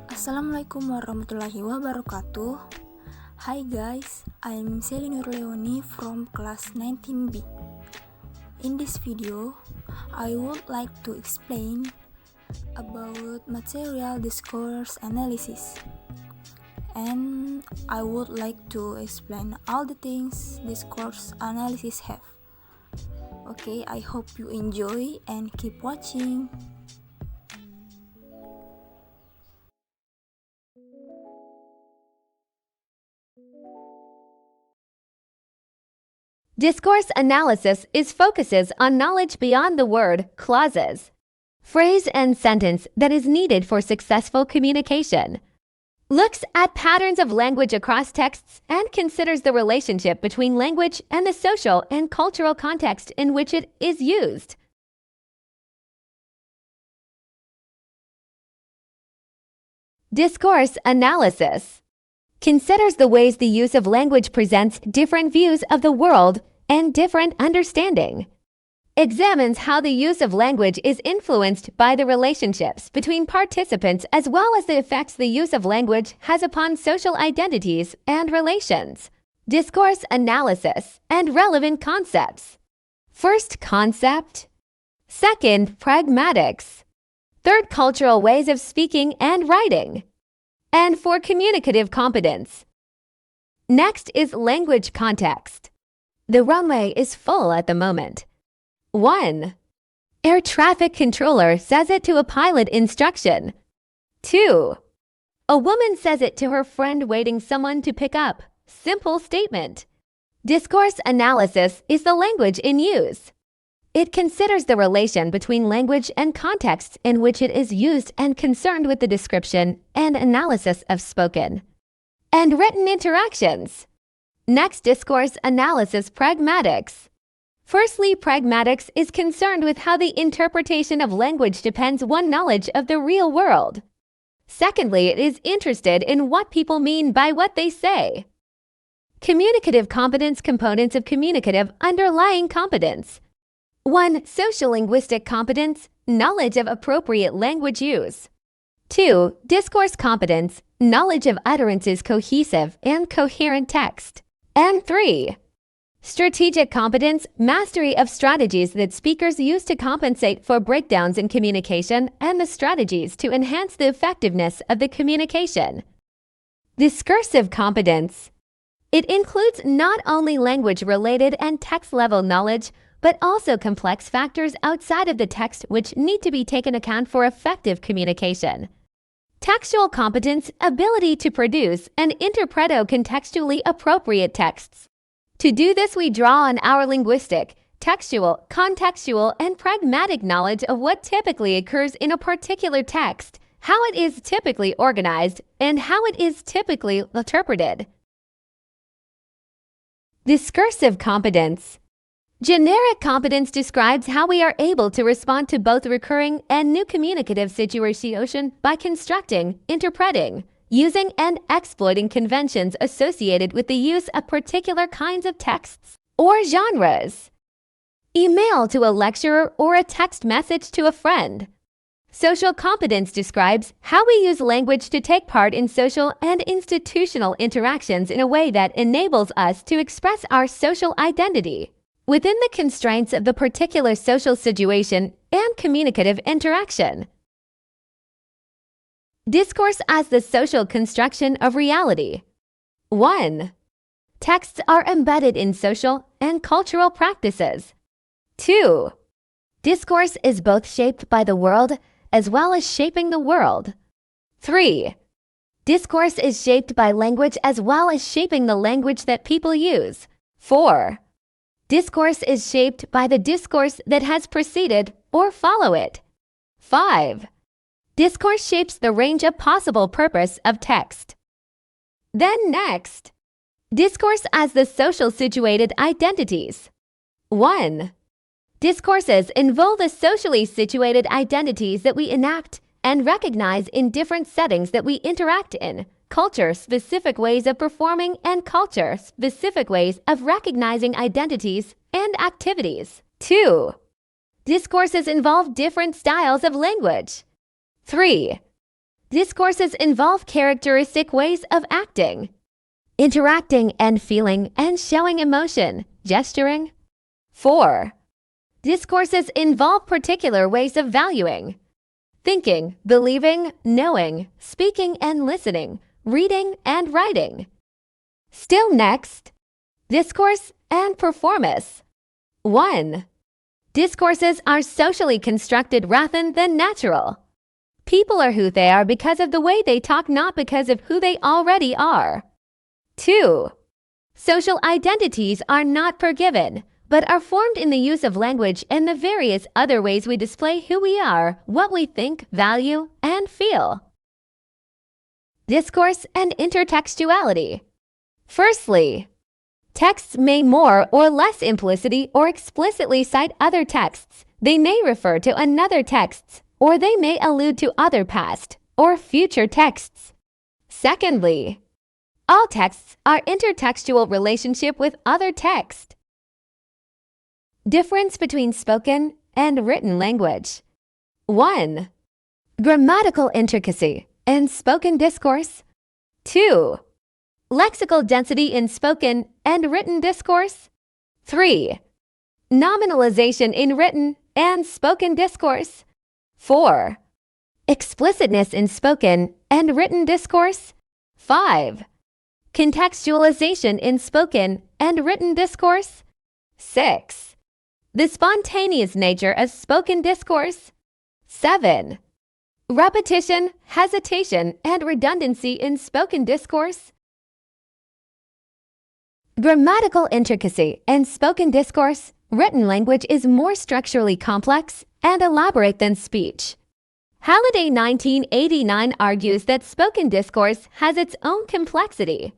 Assalamualaikum warahmatullahi wabarakatuh. Hi guys, I'm Selly Nur Leoni from class 19B. In this video, I would like to explain about material discourse analysis. And I would like to explain all the things discourse analysis have. Okay, I hope you enjoy and keep watching. Discourse analysis focuses on knowledge beyond the word, clauses, phrase, and sentence that is needed for successful communication. Looks at patterns of language across texts and considers the relationship between language and the social and cultural context in which it is used. Discourse analysis considers the ways the use of language presents different views of the world and different understanding. Examines how the use of language is influenced by the relationships between participants as well as the effects the use of language has upon social identities and relations. Discourse analysis and relevant concepts. First, concept. Second, pragmatics. Third, cultural ways of speaking and writing. And for communicative competence. Next is language context. The runway is full at the moment. 1. Air traffic controller says it to a pilot instruction. 2. A woman says it to her friend waiting someone to pick up. Simple statement. Discourse analysis is the language in use. It considers the relation between language and contexts in which it is used and concerned with the description and analysis of spoken and written interactions. Next, discourse analysis pragmatics. Firstly, pragmatics is concerned with how the interpretation of language depends on knowledge of the real world. Secondly, it is interested in what people mean by what they say. Communicative competence components of communicative underlying competence. 1. Sociolinguistic competence, knowledge of appropriate language use. 2. Discourse competence, knowledge of utterances cohesive and coherent text. And 3. Strategic competence, mastery of strategies that speakers use to compensate for breakdowns in communication and the strategies to enhance the effectiveness of the communication. Discursive competence. It includes not only language-related and text-level knowledge, but also complex factors outside of the text which need to be taken account for effective communication. Textual competence, ability to produce and interpreto contextually appropriate texts. To do this, we draw on our linguistic, textual, contextual, and pragmatic knowledge of what typically occurs in a particular text, how it is typically organized, and how it is typically interpreted. Discursive competence. Generic competence describes how we are able to respond to both recurring and new communicative situation by constructing, interpreting, using and exploiting conventions associated with the use of particular kinds of texts or genres. Email to a lecturer or a text message to a friend. Social competence describes how we use language to take part in social and institutional interactions in a way that enables us to express our social identity within the constraints of the particular social situation and communicative interaction. Discourse as the social construction of reality. 1. Texts are embedded in social and cultural practices. 2. Discourse is both shaped by the world as well as shaping the world. 3. Discourse is shaped by language as well as shaping the language that people use. 4. Discourse is shaped by the discourse that has preceded or follow it. 5. Discourse shapes the range of possible purpose of text. Then next, discourse as the social situated identities. 1. Discourses involve the socially situated identities that we enact and recognize in different settings that we interact in, culture-specific ways of performing and culture-specific ways of recognizing identities and activities. 2. Discourses involve different styles of language. 3. Discourses involve characteristic ways of acting, interacting and feeling and showing emotion, gesturing. 4. Discourses involve particular ways of valuing, thinking, believing, knowing, speaking and listening, reading and writing. Still next, discourse and performance. 1. Discourses are socially constructed rather than natural. People are who they are because of the way they talk, not because of who they already are. 2. Social identities are not forgiven, but are formed in the use of language and the various other ways we display who we are, what we think, value, and feel. Discourse and intertextuality. Firstly, texts may more or less implicitly or explicitly cite other texts. They may refer to another text, or they may allude to other past or future texts. Secondly, all texts are intertextual relationship with other text. Difference between spoken and written language. 1. Grammatical intricacy in spoken discourse. 2. Lexical density in spoken and written discourse. 3. Nominalization in written and spoken discourse. 4. Explicitness in spoken and written discourse. 5. Contextualization in spoken and written discourse. 6. The spontaneous nature of spoken discourse. 7. Repetition, hesitation, and redundancy in spoken discourse. Grammatical intricacy in spoken discourse. Written language is more structurally complex and elaborate than speech. Halliday 1989 argues that spoken discourse has its own complexity.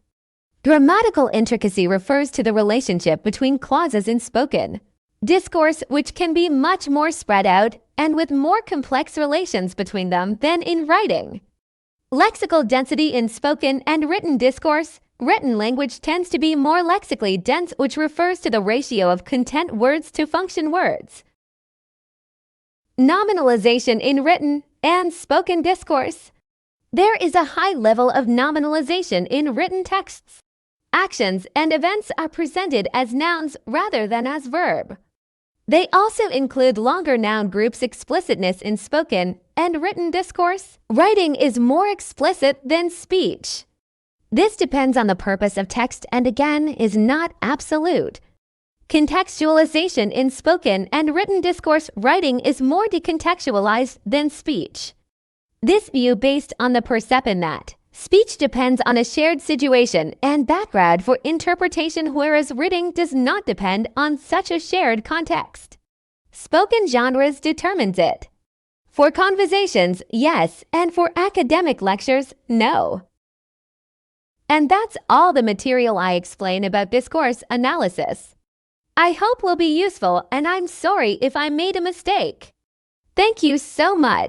Grammatical intricacy refers to the relationship between clauses in spoken discourse, which can be much more spread out and with more complex relations between them than in writing. Lexical density in spoken and written discourse. Written language tends to be more lexically dense, which refers to the ratio of content words to function words. Nominalization in written and spoken discourse. There is a high level of nominalization in written texts. Actions and events are presented as nouns rather than as verb. They also include longer noun groups. Explicitness in spoken and written discourse. Writing is more explicit than speech. This depends on the purpose of text and again is not absolute. Contextualization in spoken and written discourse. Writing is more decontextualized than speech. This view based on the perception that speech depends on a shared situation and background for interpretation, whereas writing does not depend on such a shared context. Spoken genres determines it. For conversations, yes, and for academic lectures, no. And that's all the material I explain about discourse analysis. I hope will be useful, and I'm sorry if I made a mistake. Thank you so much.